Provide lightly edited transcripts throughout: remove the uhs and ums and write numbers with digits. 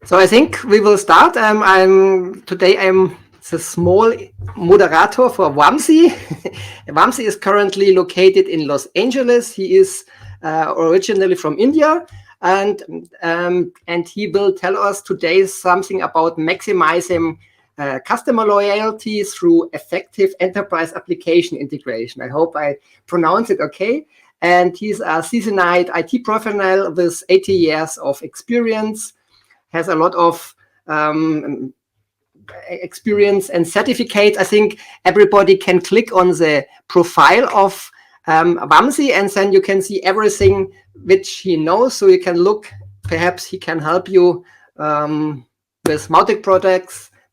So I think we will start. I'm the small moderator for Vamsi. Vamsi is currently located in Los Angeles. He is originally from India, and he will tell us today something about maximizing customer loyalty through effective enterprise application integration. I hope I pronounce it okay. And he's a seasoned IT professional with 80 years of experience, has a lot of experience and certificates. I think everybody can click on the profile of Vamsi, and then you can see everything which he knows. So you can look, perhaps he can help you with Mautic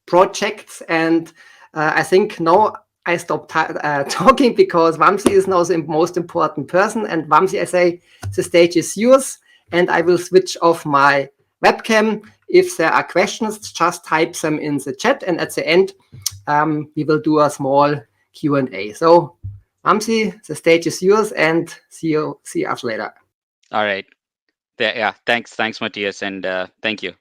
projects. And I think now I stop talking because Vamsi is now the most important person. And Vamsi, I say, the stage is yours, and I will switch off my webcam. If there are questions, just type them in the chat, and at the end, we will do a small Q&A. So, Vamsi, the stage is yours, and see us later. All right. Yeah. Thanks, Matthias, and thank you.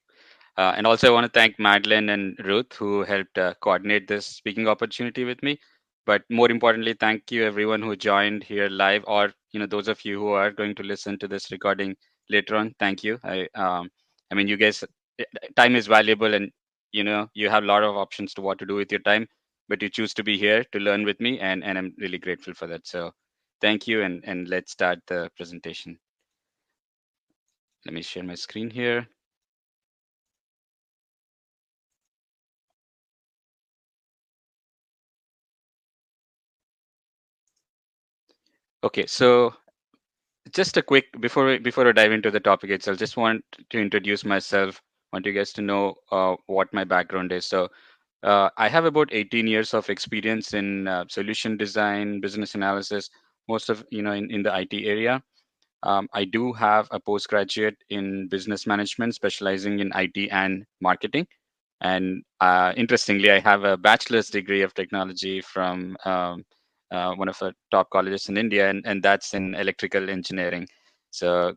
And also, I want to thank Madeline and Ruth who helped coordinate this speaking opportunity with me. But more importantly, thank you everyone who joined here live, or those of you who are going to listen to this recording later on. Thank you. I mean, you guys, time is valuable, and you have a lot of options to what to do with your time, but you choose to be here to learn with me, and I'm really grateful for that. So, thank you, and let's start the presentation. Let me share my screen here. Okay, so just a quick before I dive into the topic itself, just want to introduce myself. Want you guys to know what my background is. So I have about 18 years of experience in solution design, business analysis, most of in the IT area. I do have a postgraduate in business management, specializing in IT and marketing. And interestingly, I have a bachelor's degree of technology from one of the top colleges in India, and that's in electrical engineering. So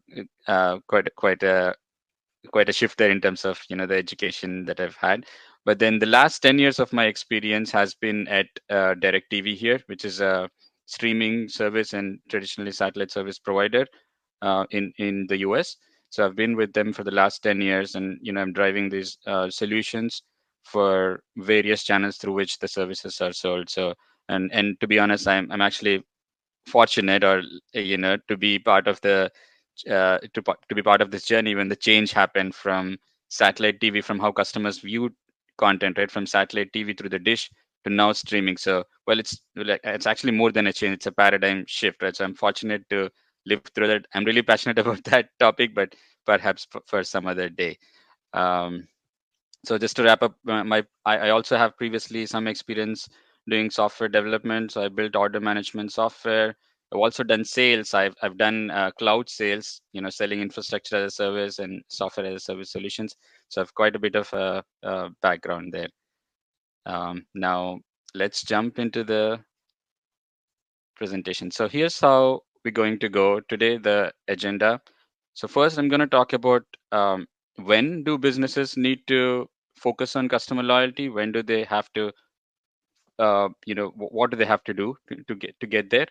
quite a shift there in terms of the education that I've had. But then the last 10 years of my experience has been at DirecTV here, which is a streaming service and traditionally satellite service provider in the US. So I've been with them for the last 10 years, and I'm driving these solutions for various channels through which the services are sold. So and to be honest, I'm actually fortunate, or to be part of the to be part of this journey when the change happened from satellite TV, from how customers viewed content, right, from satellite TV through the dish to now streaming. So well, it's actually more than a change; it's a paradigm shift, right? So I'm fortunate to live through that. I'm really passionate about that topic, but perhaps for some other day. Um, so just to wrap up, I also have previously some experience doing software development. So I built order management software. I've also done sales. I've done cloud sales, selling infrastructure as a service and software as a service solutions. So I've quite a bit of a background there. Now let's jump into the presentation. So here's how we're going to go today, the agenda. So first, I'm going to talk about when do businesses need to focus on customer loyalty? When do they have to, what do they have to do to get there?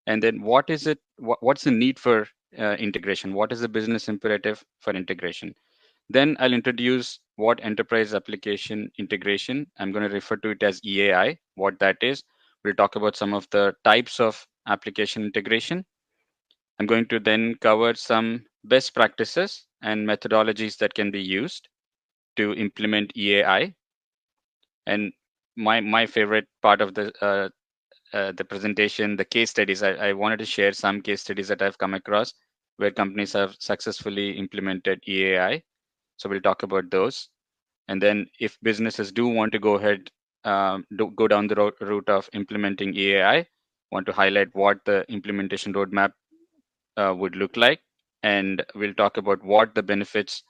And then what is it? What's the need for integration? What is the business imperative for integration? Then I'll introduce what enterprise application integration. I'm going to refer to it as EAI, what that is. We'll talk about some of the types of application integration. I'm going to then cover some best practices and methodologies that can be used to implement EAI. And my favorite part of the presentation, the case studies. I wanted to share some case studies that I've come across where companies have successfully implemented EAI. So we'll talk about those. And then if businesses do want to go ahead, go down the route of implementing EAI, want to highlight what the implementation roadmap would look like. And we'll talk about what the benefits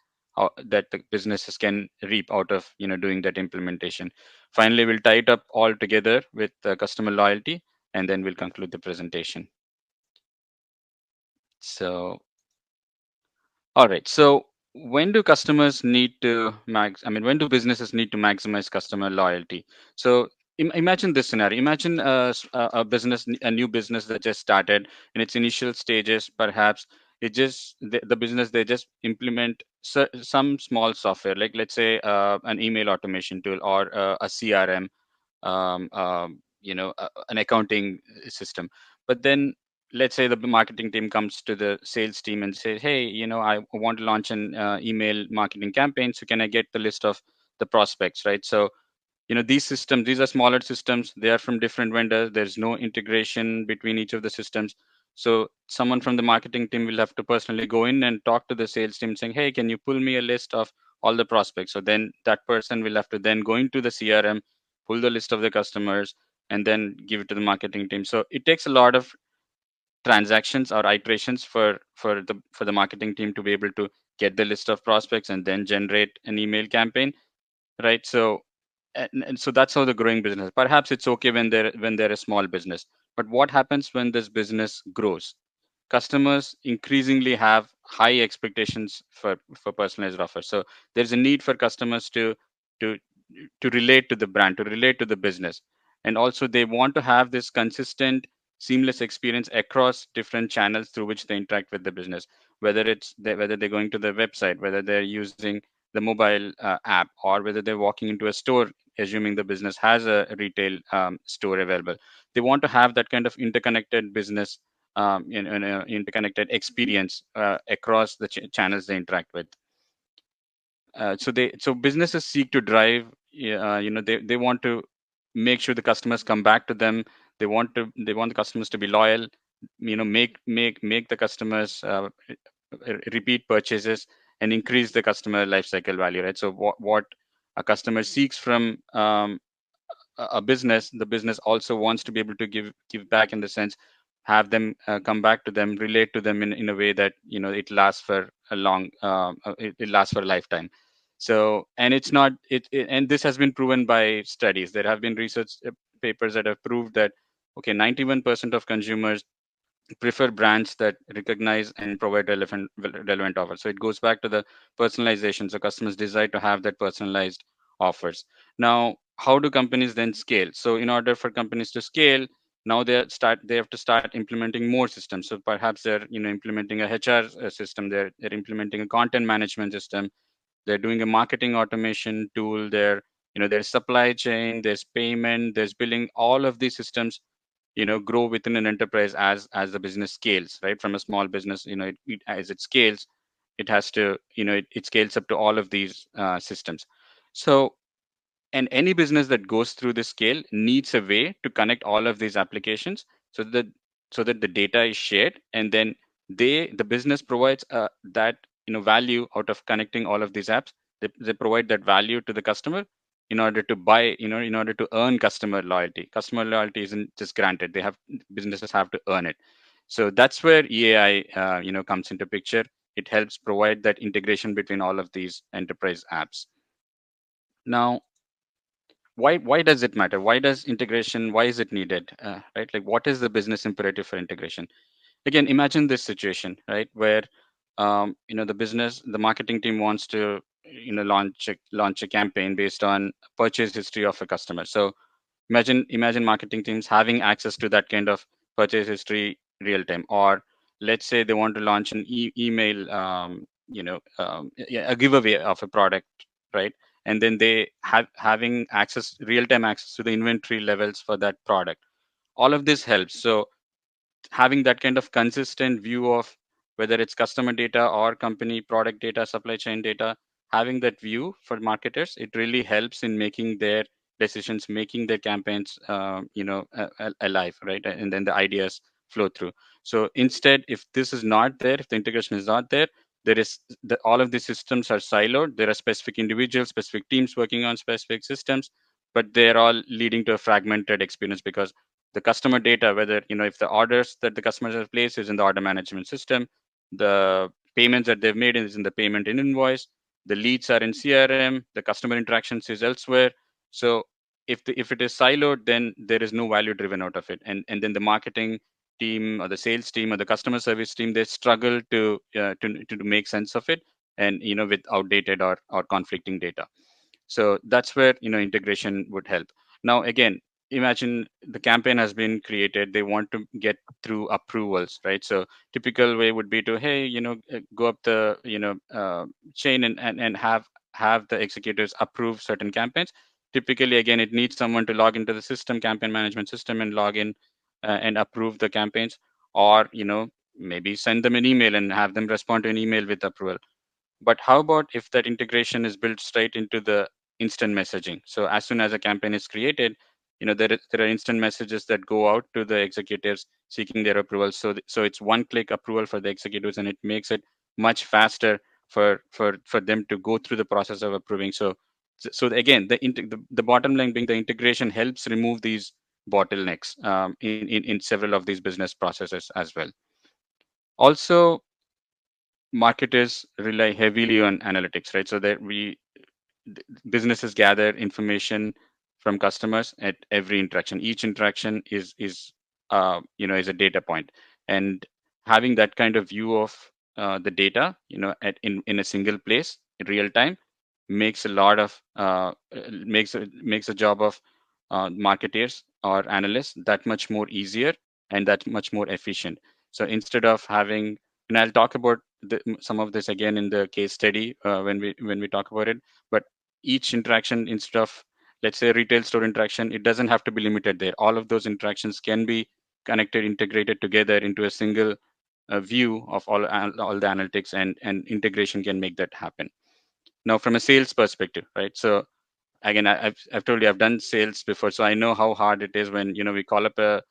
that the businesses can reap out of doing that implementation. Finally, we'll tie it up all together with customer loyalty, and then we'll conclude the presentation. So all right, so when do customers need to when do businesses need to maximize customer loyalty? So imagine this scenario. Imagine a business, a new business that just started in its initial stages. Perhaps the business, they just implement some small software, like let's say an email automation tool, or a CRM, an accounting system. But then let's say the marketing team comes to the sales team and says, hey, I want to launch an email marketing campaign, so can I get the list of the prospects, right? So these are smaller systems, they are from different vendors, there's no integration between each of the systems. So someone from the marketing team will have to personally go in and talk to the sales team saying, hey, can you pull me a list of all the prospects? So then that person will have to then go into the CRM, pull the list of the customers, and then give it to the marketing team. So it takes a lot of transactions or iterations for the marketing team to be able to get the list of prospects and then generate an email campaign, right? So and so that's how the growing business. Perhaps it's okay when they're a small business, but what happens when this business grows? Customers increasingly have high expectations for personalized offers. So there's a need for customers to to relate to the brand, to relate to the business, and also they want to have this consistent, seamless experience across different channels through which they interact with the business. Whether they're going to the website, whether they're using the mobile app, or whether they're walking into a store, assuming the business has a retail store available. They want to have that kind of interconnected business, in a interconnected experience across the channels they interact with. So businesses seek to drive, they want to make sure the customers come back to them. They want the customers to be loyal, make the customers repeat purchases, and increase the customer life cycle value, right? So what a customer seeks from a business, the business also wants to be able to give back, in the sense, have them come back to them, relate to them in a way that it lasts for a long it lasts for a lifetime. So, and it's not and this has been proven by studies. There have been research papers that have proved that, okay, 91% of consumers prefer brands that recognize and provide relevant offers. So it goes back to the personalization. So customers desire to have that personalized offers. Now, how do companies then scale? So in order for companies to scale, now they have to start implementing more systems. So perhaps they're implementing a HR system. They're implementing a content management system. They're doing a marketing automation tool. There's supply chain, there's payment, there's billing. All of these systems grow within an enterprise as the business scales, right? From a small business, as it scales, it has to it scales up to all of these systems. So, and any business that goes through this scale needs a way to connect all of these applications, so that the data is shared, and then the business provides that value out of connecting all of these apps. They provide that value to the customer in order to buy, in order to earn customer loyalty. Customer loyalty isn't just granted. Businesses have to earn it. So that's where EAI comes into picture. It helps provide that integration between all of these enterprise apps. Now, why does it matter? Why does integration, why is it needed? Right, like, what is the business imperative for integration? Again, imagine this situation, right, where the marketing team wants to launch a campaign based on purchase history of a customer. So imagine marketing teams having access to that kind of purchase history real time. Or let's say they want to launch an email, a giveaway of a product, right? And then they having access, real time access to the inventory levels for that product. All of this helps. So having that kind of consistent view of whether it's customer data or company product data, supply chain data, having that view for marketers, it really helps in making their decisions, making their campaigns, alive, right? And then the ideas flow through. So instead, if this is not there, if the integration is not there, all of these systems are siloed. There are specific individuals, specific teams working on specific systems, but they're all leading to a fragmented experience, because the customer data, whether if the orders that the customers have placed is in the order management system, the payments that they've made is in the payment in invoice, the leads are in CRM, the customer interactions is elsewhere. So if it is siloed, then there is no value driven out of it, and then the marketing team or the sales team or the customer service team, they struggle to make sense of it, and with outdated or conflicting data. So that's where integration would help. Now again, imagine the campaign has been created, they want to get through approvals, right? So typical way would be to, hey, go up the chain and have the executives approve certain campaigns. Typically, again, it needs someone to log into the system, campaign management system, and log in and approve the campaigns, or maybe send them an email and have them respond to an email with approval. But how about if that integration is built straight into the instant messaging? So as soon as a campaign is created, there are instant messages that go out to the executives seeking their approval. So it's one click approval for the executives, and it makes it much faster for them to go through the process of approving. So again, the bottom line being, the integration helps remove these bottlenecks in several of these business processes as well. Also, marketers rely heavily on analytics, right? So that businesses gather information from customers at every interaction. Each interaction is a data point, and having that kind of view of the data, in a single place in real time, makes a lot of makes the job of marketers or analysts that much more easier and that much more efficient. So instead of having, and I'll talk about some of this again in the case study when we talk about it, but each interaction, instead of, let's say, retail store interaction, it doesn't have to be limited there. All of those interactions can be connected, integrated together into a single view of all the analytics, and integration can make that happen. Now from a sales perspective, right? So again, I've told you, I've done sales before, so I know how hard it is when we call up a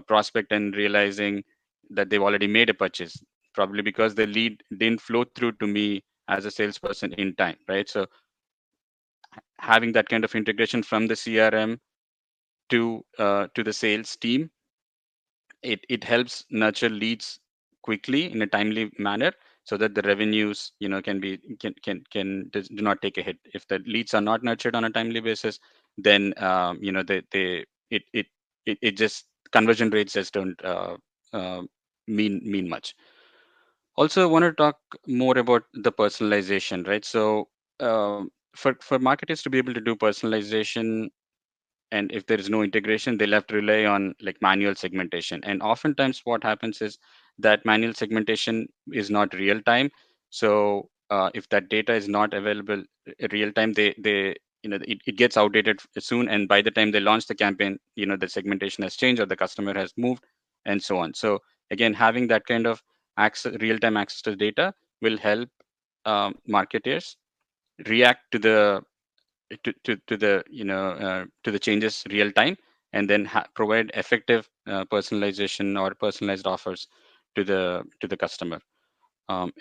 prospect and realizing that they've already made a purchase, probably because the lead didn't flow through to me as a salesperson in time, right? So having that kind of integration from the CRM to the sales team, it helps nurture leads quickly in a timely manner, so that the revenues do not take a hit. If the leads are not nurtured on a timely basis, then it just, conversion rates just don't uh, mean much. Also, I want to talk more about the personalization, right? So for marketers to be able to do personalization, and if there is no integration, they'll have to rely on like manual segmentation. And oftentimes what happens is that manual segmentation is not real time. So if that data is not available real time, they it gets outdated soon, and by the time they launch the campaign, the segmentation has changed or the customer has moved, and so on. So again, having that kind of access, real time access to data, will help marketers react to the changes real time, and then provide effective personalization or personalized offers to the customer.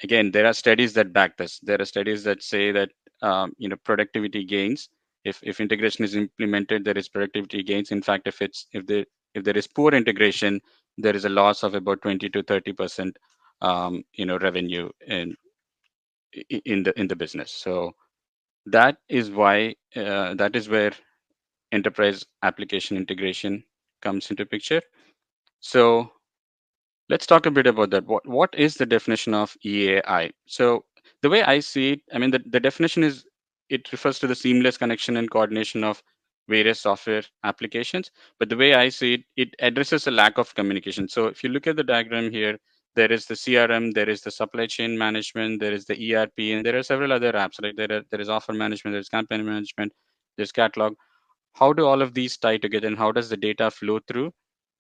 Again, there are studies that back this. There are studies that say that productivity gains, if integration is implemented, there is productivity gains. In fact, if there is poor integration, there is a loss of about 20 to 30% revenue in the business. So that is where enterprise application integration comes into picture. So let's talk a bit about that. What is the definition of EAI? So the way I see it, I mean, the definition is, it refers to the seamless connection and coordination of various software applications. But the way I see it, it addresses a lack of communication. So if you look at the diagram here, there is the CRM, there is the supply chain management, there is the ERP, and there are several other apps. Like there is offer management, there is campaign management, there's catalog. How do all of these tie together, and how does the data flow through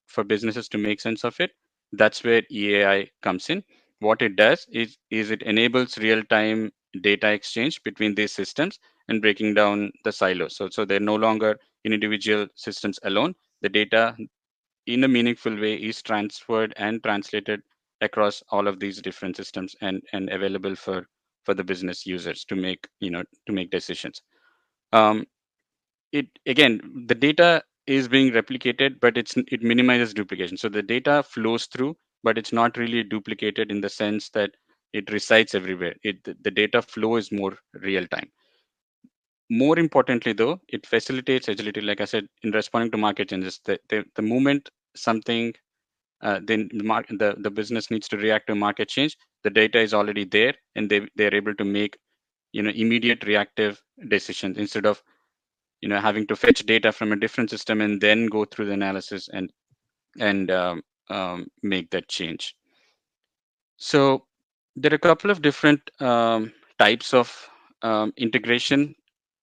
for businesses to make sense of it? That's where EAI comes in. What it does is it enables real-time data exchange between these systems and breaking down the silos. So they're no longer in individual systems alone. The data in a meaningful way is transferred and translated across all of these different systems, and available for the business users to make decisions. Um, it again, the data is being replicated, but it minimizes duplication. So the data flows through, but it's not really duplicated in the sense that it resides everywhere. The data flow is more real time. More importantly, though, it facilitates agility. Like I said, in responding to market changes, the moment something then the business needs to react to market change, the data is already there, and they're able to make immediate reactive decisions instead of having to fetch data from a different system and then go through the analysis and make that change. So there are a couple of different types of integration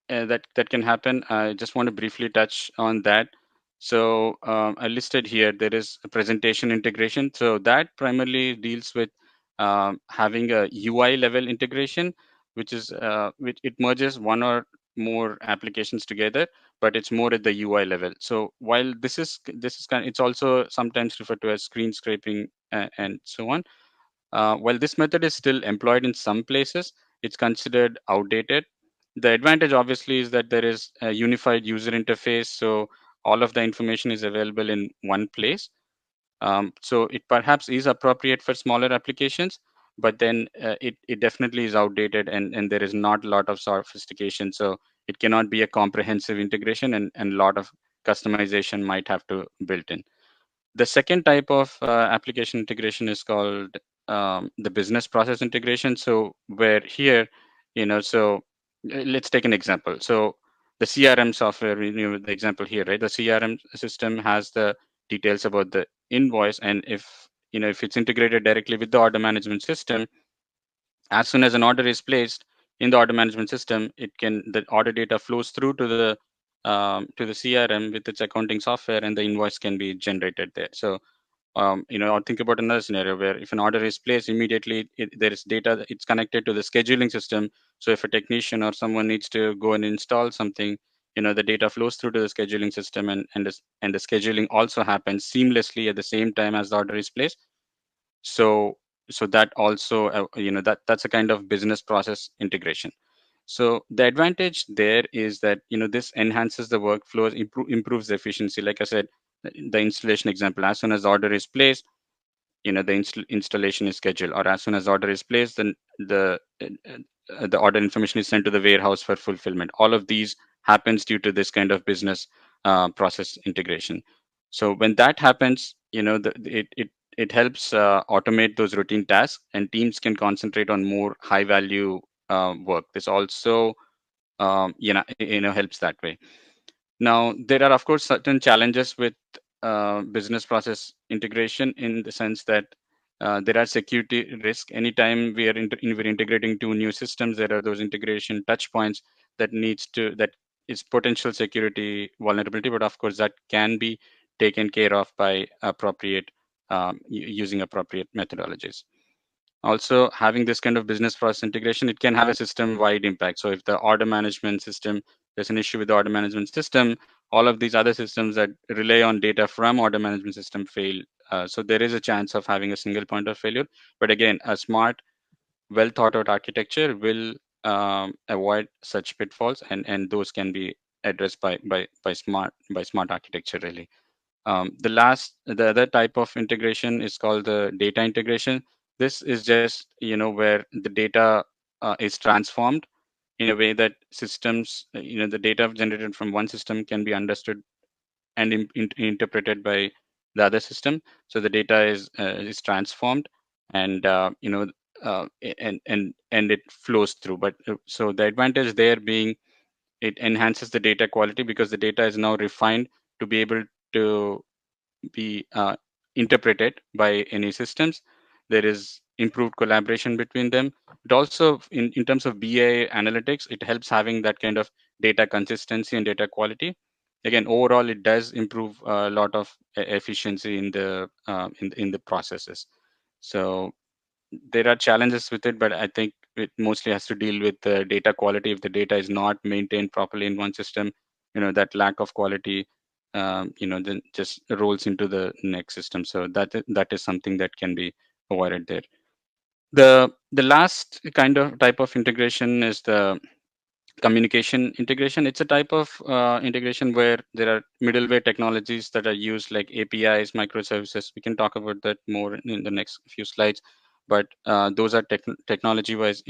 that can happen. I just want to briefly touch on that. So I listed here there is a presentation integration. So that primarily deals with having a UI level integration, which it merges one or more applications together, but it's more at the UI level. So while this is kind, it's also sometimes referred to as screen scraping and so on. While this method is still employed in some places, it's considered outdated. The advantage, obviously, is that there is a unified user interface, so all of the information is available in one place. So it perhaps is appropriate for smaller applications, but then it definitely is outdated, and there is not a lot of sophistication. So it cannot be a comprehensive integration, and a lot of customization might have to built in. The second type of application integration is called the business process integration. So where here, so let's take an example. So the CRM software, the example here, right? The CRM system has the details about the invoice, and if it's integrated directly with the order management system, as soon as an order is placed in the order management system, the order data flows through to the CRM with its accounting software, and the invoice can be generated there. So or think about another scenario where if an order is placed immediately, there is data it's connected to the scheduling system. So if a technician or someone needs to go and install something, the data flows through to the scheduling system, and the scheduling also happens seamlessly at the same time as the order is placed. So that also that's a kind of business process integration. So the advantage there is that this enhances the workflows, improves the efficiency. Like I said, the installation example, as soon as the order is placed, the installation is scheduled, or as soon as order is placed, then the order information is sent to the warehouse for fulfillment. All of these happens due to this kind of business process integration. So when that happens, it helps automate those routine tasks, and teams can concentrate on more high value work. This also helps that way. Now, there are, of course, certain challenges with business process integration, in the sense that there are security risk. Anytime we're integrating two new systems, there are those integration touch points that is potential security vulnerability, but of course that can be taken care of by using appropriate methodologies. Also, having this kind of business process integration, it can have a system wide impact. So if the order management system, there's an issue with the order management system, all of these other systems that rely on data from order management system fail. So there is a chance of having a single point of failure. But again, a smart, well thought out architecture will avoid such pitfalls, and those can be addressed by smart architecture, really. The other type of integration is called the data integration. This is just, where the data is transformed in a way that systems, the data generated from one system can be understood and interpreted by the other system. So the data is transformed, and and it flows through. But so the advantage there being, it enhances the data quality because the data is now refined to be able to be interpreted by any systems. There is improved collaboration between them. It also, in terms of BI analytics, it helps having that kind of data consistency and data quality. Again, overall, it does improve a lot of efficiency in the processes. So there are challenges with it, but I think it mostly has to deal with the data quality. If the data is not maintained properly in one system, that lack of quality, then just rolls into the next system. So that is something that can be avoided there. The last kind of type of integration is the communication integration. It's a type of integration where there are middleware technologies that are used, like APIs, microservices. We can talk about that more in the next few slides, but those are technology-wise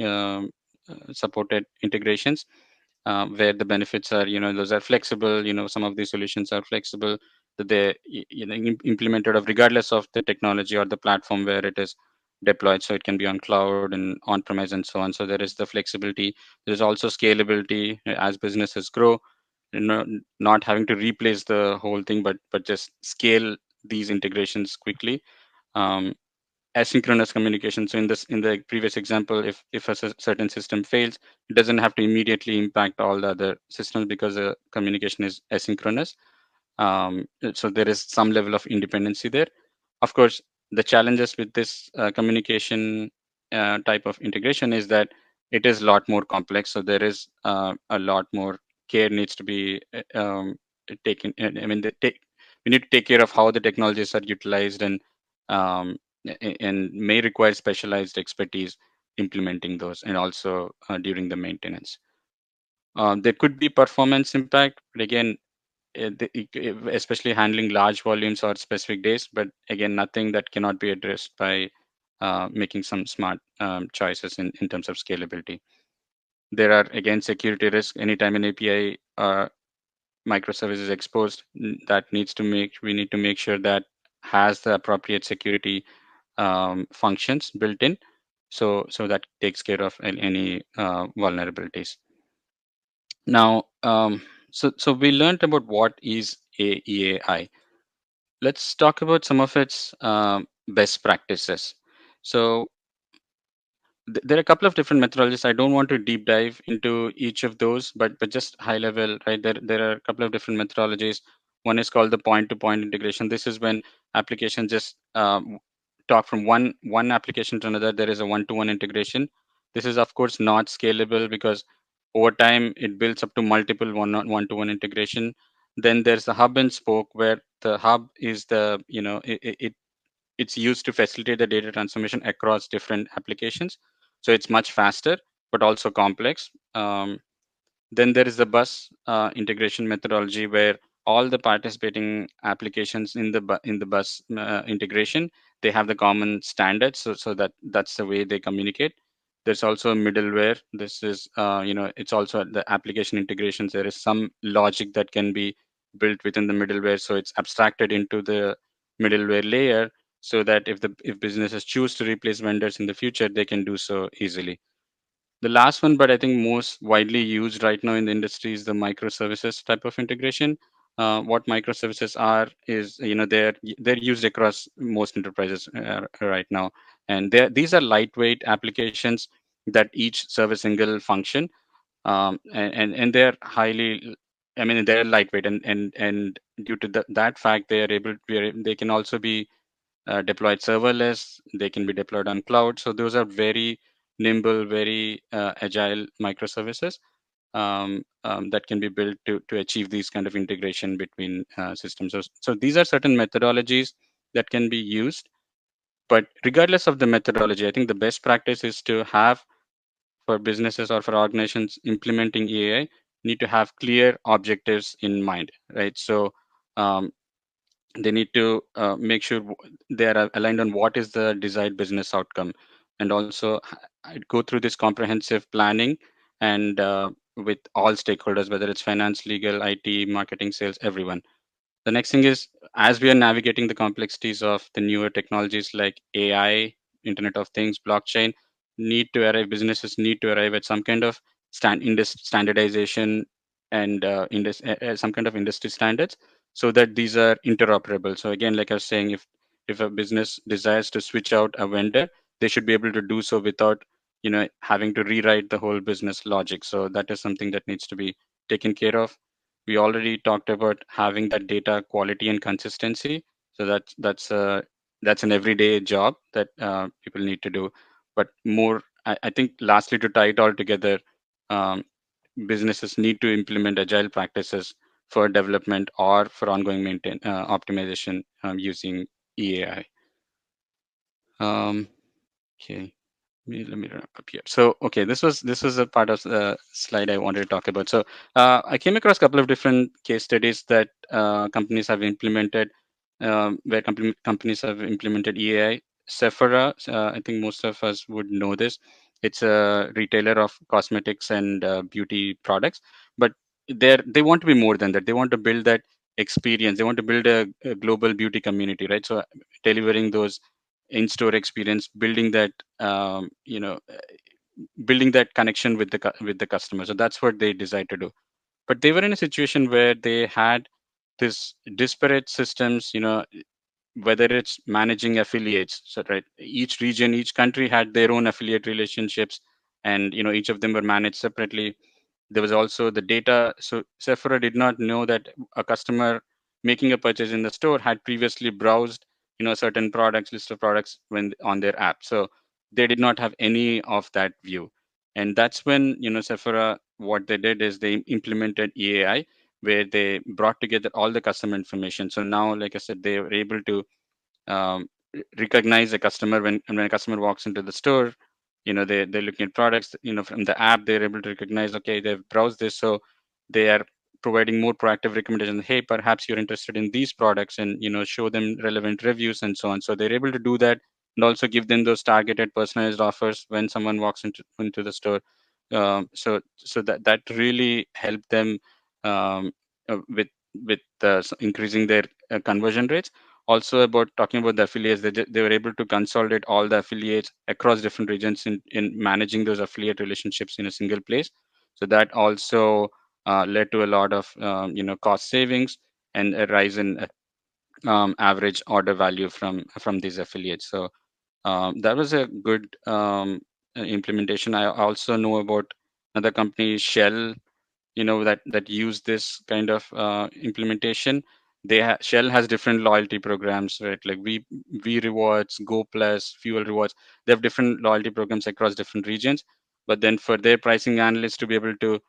supported integrations, where the benefits are, those are flexible. Some of these solutions are flexible, that they implemented of regardless of the technology or the platform where it is deployed, so it can be on cloud and on premise and so on. So there is the flexibility. There is also scalability as businesses grow, not having to replace the whole thing, but just scale these integrations quickly. um, Asynchronous communication. So in the previous example, if a certain system fails, it doesn't have to immediately impact all the other systems because the communication is asynchronous. So there is some level of independency there. Of course, the challenges with this communication type of integration is that it is a lot more complex. So there is a lot more care needs to be taken. I mean, we need to take care of how the technologies are utilized, um, and may require specialized expertise implementing those, and also during the maintenance. There could be performance impact, but again, especially handling large volumes or specific days. But again, nothing that cannot be addressed by making some smart choices in terms of scalability. There are again security risk. Anytime an API microservice is exposed, that needs to make we need to make sure that has the appropriate security functions built in, so that takes care of any vulnerabilities. Now, so we learned about what is a EAI. Let's talk about some of its best practices. So there are a couple of different methodologies. I don't want to deep dive into each of those, but just high level, right? There are a couple of different methodologies. One is called the point-to-point integration. This is when applications just talk from one application to another. There is a one-to-one integration. This is of course not scalable because over time it builds up to multiple one-to-one integration. Then there's the hub and spoke, where the hub is the it's used to facilitate the data transformation across different applications. So it's much faster, but also complex. Then there is the bus integration methodology, where all the participating applications in the bus integration, they have the common standards, so that's the way they communicate. There's also a middleware. This is it's also the application integrations. There is some logic that can be built within the middleware, so it's abstracted into the middleware layer, so that if businesses choose to replace vendors in the future, they can do so easily. The last one, but I think most widely used right now in the industry, is the microservices type of integration. What microservices are is, they're used across most enterprises right now, and these are lightweight applications that each serve a single function, and they're highly, I mean, they're lightweight, and due to that fact, they can also be deployed serverless. They can be deployed on cloud. So those are very nimble, very agile microservices that can be built to achieve these kind of integration between systems. So these are certain methodologies that can be used. But regardless of the methodology, I think the best practice is to have, for businesses or for organizations implementing AI, need to have clear objectives in mind, right? So um, they need to make sure they are aligned on what is the desired business outcome, and also I'd go through this comprehensive planning and with all stakeholders, whether it's finance, legal, IT, marketing, sales, everyone. The next thing is, as we are navigating the complexities of the newer technologies like AI, Internet of Things, blockchain, businesses need to arrive at some kind of standardization and some kind of industry standards, so that these are interoperable. So again, like I was saying, if a business desires to switch out a vendor, they should be able to do so without having to rewrite the whole business logic. So that is something that needs to be taken care of. We already talked about having that data quality and consistency. So that's an everyday job that people need to do. But more, I think, lastly, to tie it all together, um, businesses need to implement agile practices for development or for ongoing maintain optimization using EAI. Um, okay. Let me wrap up here. So, okay, this was a part of the slide I wanted to talk about. So, I came across a couple of different case studies that companies have implemented, where companies have implemented EAI. Sephora, I think most of us would know this. It's a retailer of cosmetics and beauty products, but they want to be more than that. They want to build that experience. They want to build a global beauty community, right? So, delivering those in-store experience, building that building that connection with with the customer. So that's what they decided to do. But they were in a situation where they had this disparate systems, whether it's managing affiliates. So right, each region, each country had their own affiliate relationships, and each of them were managed separately. There was also the data. So Sephora did not know that a customer making a purchase in the store had previously browsed certain products, list of products when on their app. So they did not have any of that view. And that's when Sephora, what they did is they implemented EAI, where they brought together all the customer information. So now, like I said, they were able to recognize a customer when a customer walks into the store. They're looking at products, from the app. They're able to recognize, okay, they've browsed this, so they are providing more proactive recommendations. Hey, perhaps you're interested in these products, and show them relevant reviews and so on. So they're able to do that, and also give them those targeted personalized offers when someone walks into the store. So that really helped them, um, with increasing their conversion rates. Also, about talking about the affiliates, they were able to consolidate all the affiliates across different regions in managing those affiliate relationships in a single place. So that also led to a lot of cost savings and a rise in average order value from these affiliates. So that was a good implementation. I also know about another company, Shell, that use this kind of implementation. Shell has different loyalty programs, right? Like we rewards, Go Plus, Fuel rewards. They have different loyalty programs across different regions. But then for their pricing analysts to be able to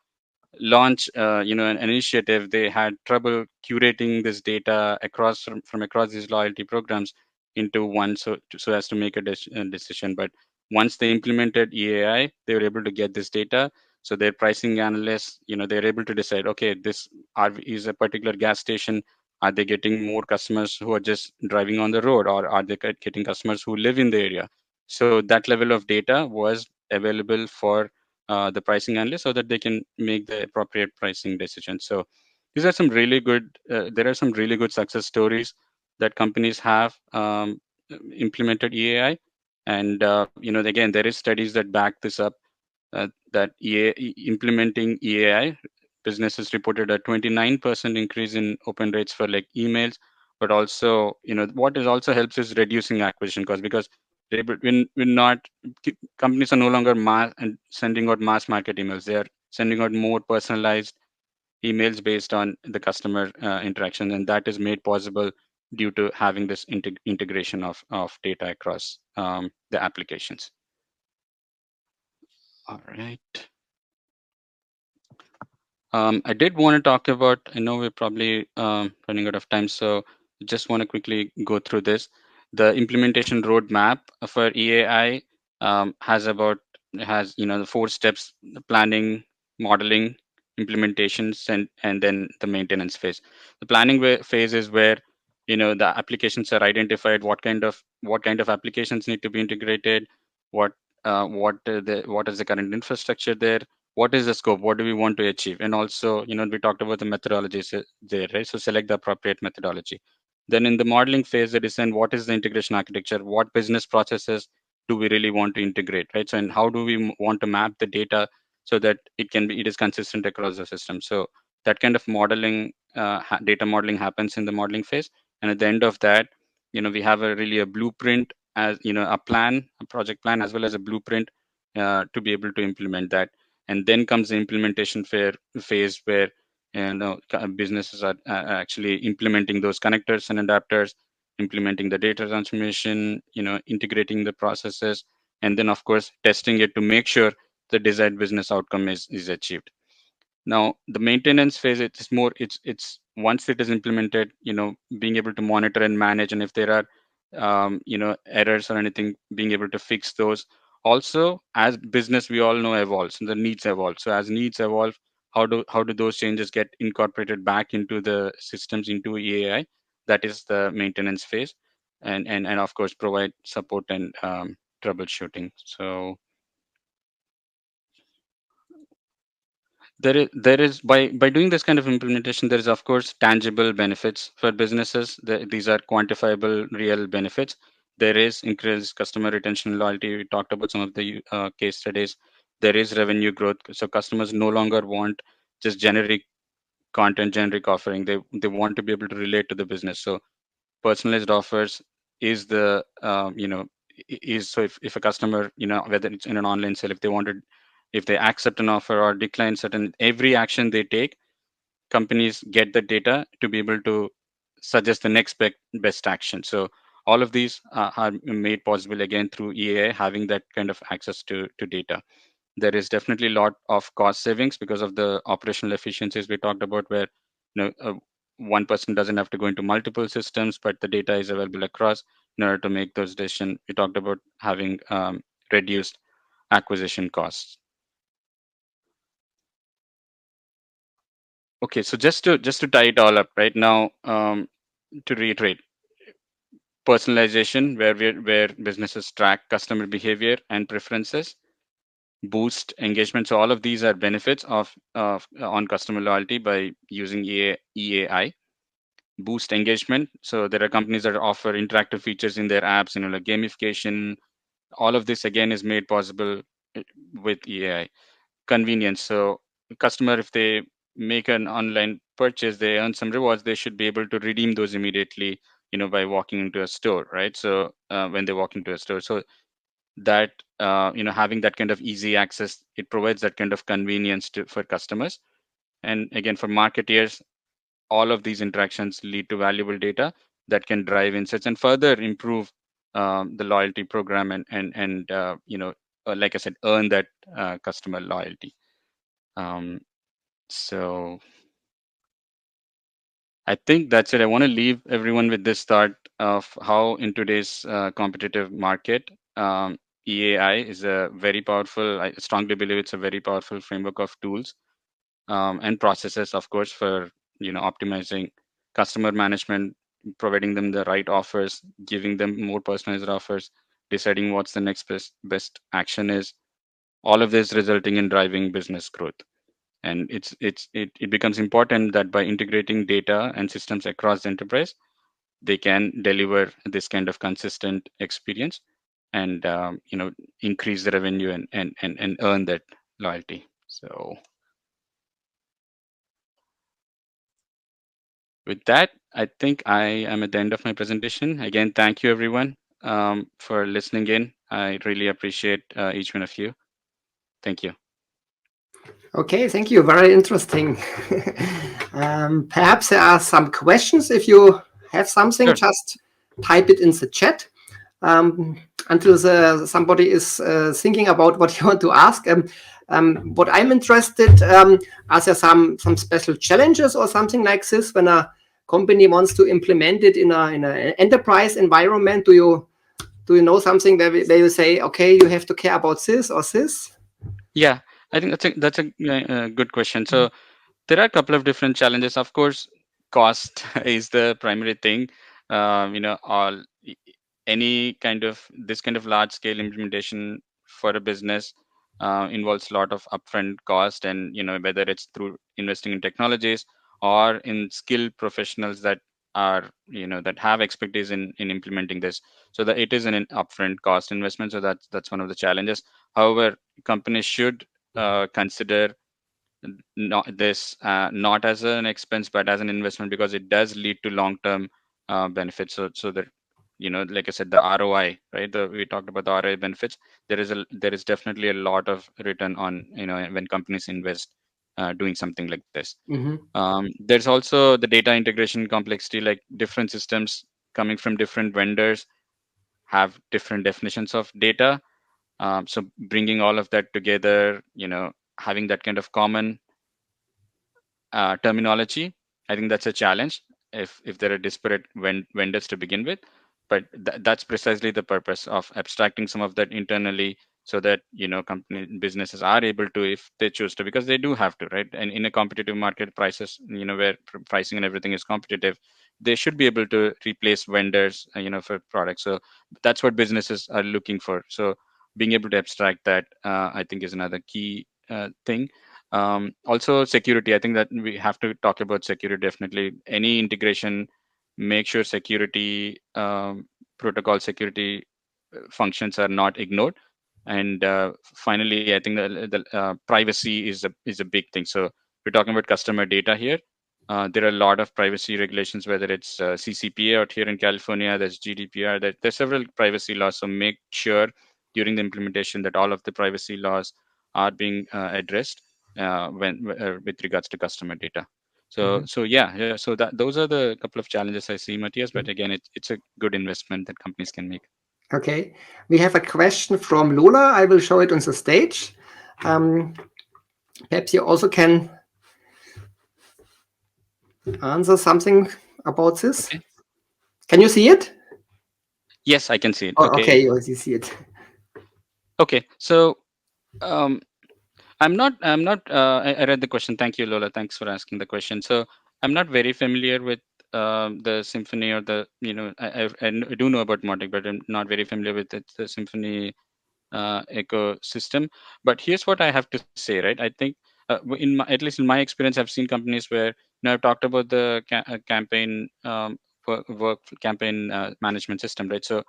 launch an initiative, they had trouble curating this data across from across these loyalty programs into one, so as to make a decision. But once they implemented EAI, they were able to get this data. So their pricing analysts, they're able to decide, okay, this is a particular gas station, are they getting more customers who are just driving on the road, or are they getting customers who live in the area? So that level of data was available for the pricing analyst, so that they can make the appropriate pricing decisions. So these are some really good. There are some really good success stories that companies have implemented EAI, and again, there is studies that back this up. That implementing EAI, businesses reported a 29% increase in open rates for like emails, but also what is also helps is reducing acquisition costs, because we're not companies are no longer mass and sending out mass market emails. They are sending out more personalized emails based on the customer interaction, and that is made possible due to having this integration of data across the applications. All right. I did want to talk about, I know we're probably running out of time, so just want to quickly go through this. The implementation roadmap for EAI has the 4 steps: the planning, modeling, implementations, and then the maintenance phase. The planning phase is where the applications are identified, what kind of applications need to be integrated, what what is the current infrastructure there, what is the scope, what do we want to achieve, and also we talked about the methodologies there, right? So select the appropriate methodology. Then in the modeling phase, they design what is the integration architecture, what business processes do we really want to integrate, right? So, and how do we want to map the data so that it is consistent across the system. So that kind of modeling, data modeling happens in the modeling phase. And at the end of that, we have a blueprint, as a plan, a project plan, as well as a blueprint to be able to implement that. And then comes the implementation phase, where businesses are actually implementing those connectors and adapters, implementing the data transformation, integrating the processes, and then of course testing it to make sure the desired business outcome is achieved. Now the maintenance phase, it's more, it's once it is implemented, being able to monitor and manage, and if there are errors or anything, being able to fix those. Also, as business, we all know, evolves and the needs evolve. So as needs evolve, how do those changes get incorporated back into the systems, into EAI? That is the maintenance phase. And of course provide support and troubleshooting. So there is by doing this kind of implementation, there is of course tangible benefits for businesses. These are quantifiable real benefits. There is increased customer retention and loyalty. We talked about some of the case studies. There is revenue growth. So customers no longer want just generic content, generic offering. They want to be able to relate to the business. So personalized offers is the is so if a customer, whether it's in an online sale, if they accept an offer or decline certain, every action they take, companies get the data to be able to suggest the next best action. So all of these are made possible again through EAI having that kind of access to data. There is definitely a lot of cost savings because of the operational efficiencies we talked about, where one person doesn't have to go into multiple systems, but the data is available across in order to make those decisions. We talked about having reduced acquisition costs. Okay, so just to tie it all up right now, to reiterate, personalization, where businesses track customer behavior and preferences, boost engagement. So all of these are benefits of on customer loyalty by using EAI. Boost engagement. So there are companies that offer interactive features in their apps, like gamification. All of this again is made possible uh, with EAI. Convenience. So customer, if they make an online purchase, they earn some rewards, they should be able to redeem those immediately, by walking into a store, right? So when they walk into a store, so that having that kind of easy access, it provides that kind of convenience for customers. And again, for marketeers, all of these interactions lead to valuable data that can drive insights and further improve the loyalty program, and like I said, earn that customer loyalty. um, so I think that's it. I want to leave everyone with this thought of how in today's competitive market, EAI is a very powerful, I strongly believe it's a very powerful framework of tools and processes, of course, for optimizing customer management, providing them the right offers, giving them more personalized offers, deciding what's the next best action is. All of this resulting in driving business growth. And it becomes important that by integrating data and systems across the enterprise, they can deliver this kind of consistent experience and increase the revenue and earn that loyalty. So with that, I think I am at the end of my presentation. Again, thank you everyone for listening in. I really appreciate each one of you. Thank you. Okay, thank you. Very interesting. Perhaps there are some questions. If you have something, Sure. just type it in the chat um, until somebody is thinking about what you want to ask. What I'm interested, are there some special challenges or something like this when a company wants to implement it in an enterprise environment? Do you know something where you say, okay, you have to care about this or this? Yeah, I think that's a good question. So there are a couple of different challenges. Of course, cost is the primary thing. All any kind of this kind of large scale implementation for a business involves a lot of upfront cost, and whether it's through investing in technologies or in skilled professionals that are that have expertise in implementing this. So that it is an upfront cost investment. So that's one of the challenges. However, companies should consider not as an expense but as an investment, because it does lead to long term benefits. So that like I said, the ROI, right? We talked about the ROI benefits. There is definitely a lot of return on when companies invest doing something like this. Mm-hmm. There's also the data integration complexity, like different systems coming from different vendors have different definitions of data. So bringing all of that together, having that kind of common terminology, I think that's a challenge if there are disparate vendors to begin with. But that's precisely the purpose of abstracting some of that internally, so that company businesses are able to, if they choose to, because they do have to, right? And in a competitive market, prices, where pricing and everything is competitive, they should be able to replace vendors, for products. So that's what businesses are looking for. So being able to abstract that, I think, is another key thing. Also, security. I think that we have to talk about security. Definitely, any integration, make sure security. protocol security functions are not ignored. And finally, I think the privacy is a big thing. So we're talking about customer data here. There are a lot of privacy regulations, whether it's CCPA out here in California, there's GDPR, there's several privacy laws. So make sure during the implementation that all of the privacy laws are being addressed with regards to customer data. So yeah, so that those are the couple of challenges I see, Matthias. But again, it's a good investment that companies can make. Okay, we have a question from Lola. I will show it on the stage. Perhaps you also can answer something about this. Okay. Can you see it? Yes, I can see it. Oh, Okay. okay, you see it. Okay. So um, I'm not. I read the question. Thank you, Lola. Thanks for asking the question. So I'm not very familiar with the Symphony or the I do know about Mautic, but I'm not very familiar with the Symphony ecosystem. But here's what I have to say, right? I think at least in my experience, I've seen companies where I've talked about the campaign work campaign management system, right? So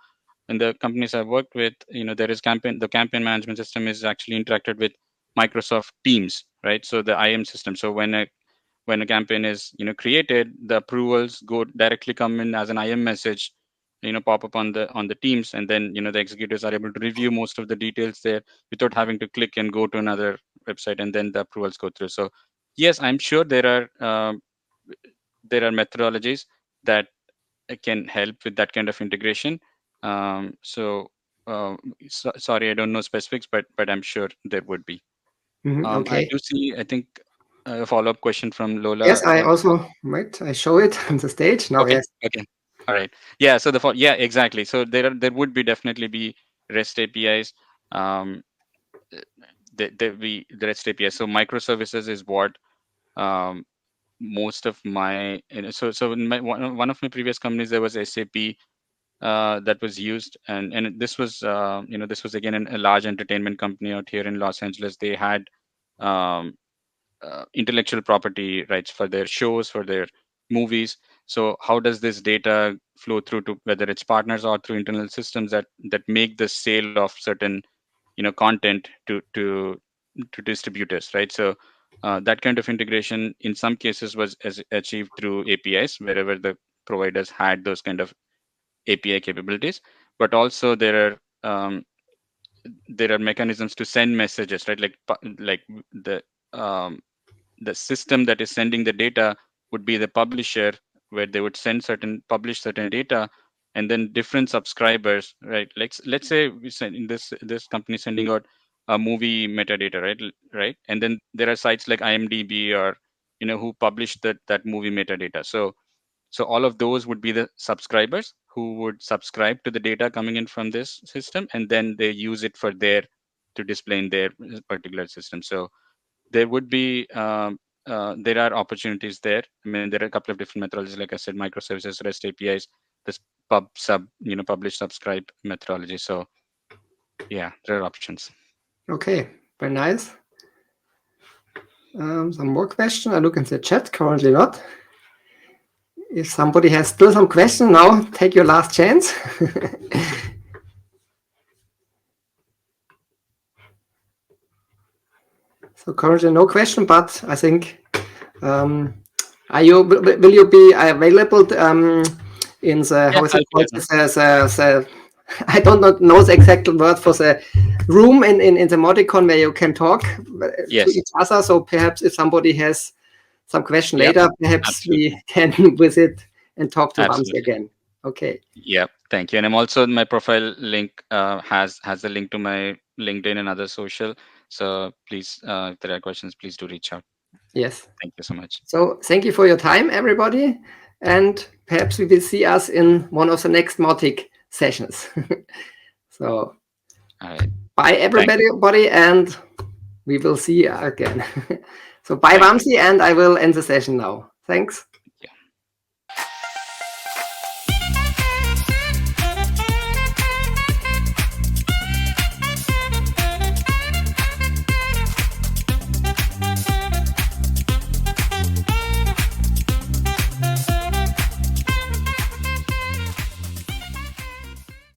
in the companies I've worked with, there is the campaign management system is actually interacted with Microsoft Teams, right? So the IM system. So when a campaign is created, the approvals go directly come in as an IM message, pop up on the Teams, and then the executives are able to review most of the details there without having to click and go to another website, and then the approvals go through. So yes, I'm sure there are methodologies that can help with that kind of integration. So, sorry, I don't know specifics, but I'm sure there would be. I Okay. do see, I think, a follow-up question from Lola. Yes, I also might. I show it on the stage now. Okay, Yes. okay, all right. Yeah, so yeah, exactly. So there would be definitely be REST APIs. Um, the REST APIs. So microservices is what um, most of my so in one of my previous companies there was SAP that was used, and this was this was again a large entertainment company out here in Los Angeles. They had um, intellectual property rights for their shows, for their movies. So how does this data flow through to whether it's partners or through internal systems that make the sale of certain content to distributors, right? So that kind of integration in some cases was achieved through APIs wherever the providers had those kind of API capabilities, but also there are mechanisms to send messages, right? Like the um, the system that is sending the data would be the publisher, where they would publish certain data, and then different subscribers, right? Like let's say we send in this company sending out a movie metadata, right, and then there are sites like IMDb or who publish that movie metadata. So all of those would be the subscribers who would subscribe to the data coming in from this system, and then they use it to display in their particular system. So there would be there are opportunities there. I mean, there are a couple of different methodologies, like I said, microservices, REST APIs, this publish subscribe methodology. So yeah, there are options. Okay. Very nice. Some more question. I look in the chat. Currently not. If somebody has still some question now, take your last chance. So currently no question, but I think will you be available in the Yeah, how is it I'll be called there. I don't know the exact word for the room in the Modicon where you can talk to Yes. each other. So perhaps if somebody has some question Yep. later, perhaps we Absolutely. can visit and talk to Vamsi Absolutely. again. Okay. Yep. Thank you. And I'm also my profile link has a link to my LinkedIn and other social. So please, if there are questions, please do reach out. Yes. Thank you so much. So thank you for your time, everybody, and perhaps we will see us in one of the next Mautic sessions. So All right. bye, Thank you. everybody, and we will see you again. So bye, Thank you. Vamsi, and I will end the session now. Thanks.